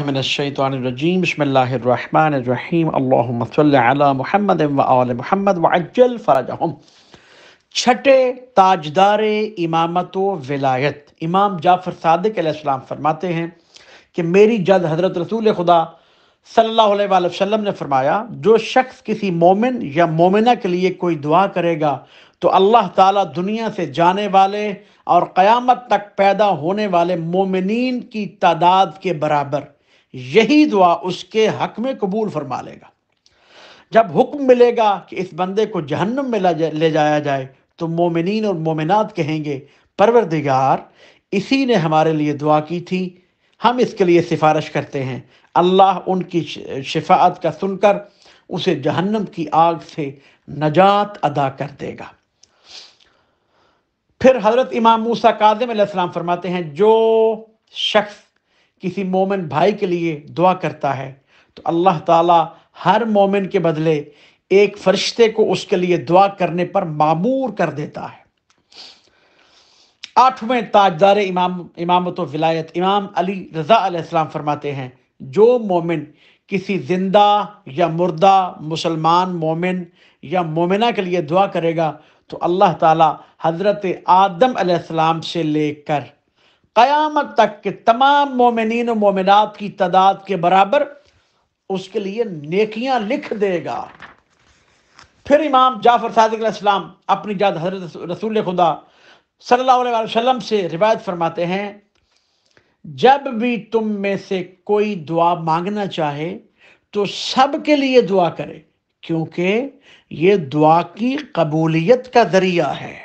من الشیطان الرجیم بسم اللہ الرحمن الرحیم اللہم صلی علی محمد و آل محمد وعجل فرجہم۔ چھٹے تاجدار امامت و ولایت امام جعفر صادق علیہ السلام فرماتے ہیں کہ میری جد حضرت رسول خدا صلی اللہ علیہ وآلہ وسلم نے فرمایا، جو شخص کسی مومن یا مومنہ کے لیے کوئی دعا کرے گا تو اللہ تعالیٰ دنیا سے جانے والے اور قیامت تک پیدا ہونے والے مومنین کی تعداد کے برابر یہی دعا اس کے حق میں قبول فرما لے گا۔ جب حکم ملے گا کہ اس بندے کو جہنم میں لے جایا جائے تو مومنین اور مومنات کہیں گے، پروردگار اسی نے ہمارے لیے دعا کی تھی، ہم اس کے لیے سفارش کرتے ہیں۔ اللہ ان کی شفاعت کا سن کر اسے جہنم کی آگ سے نجات عطا کر دے گا۔ پھر حضرت امام موسیٰ کاظم علیہ السلام فرماتے ہیں، جو شخص کسی مومن بھائی کے لیے دعا کرتا ہے تو اللہ تعالیٰ ہر مومن کے بدلے ایک فرشتے کو اس کے لیے دعا کرنے پر مامور کر دیتا ہے۔ آٹھویں تاجدار امامت و ولایت امام علی رضا علیہ السلام فرماتے ہیں، جو مومن کسی زندہ یا مردہ مسلمان مومن یا مومنہ کے لیے دعا کرے گا تو اللہ تعالیٰ حضرت آدم علیہ السلام سے لے کر قیامت تک کے تمام مومنین و مومنات کی تعداد کے برابر اس کے لیے نیکیاں لکھ دے گا۔ پھر امام جعفر صادق علیہ السلام اپنی جد حضرت رسول خدا صلی اللہ علیہ وسلم سے روایت فرماتے ہیں، جب بھی تم میں سے کوئی دعا مانگنا چاہے تو سب کے لیے دعا کرے، کیونکہ یہ دعا کی قبولیت کا ذریعہ ہے۔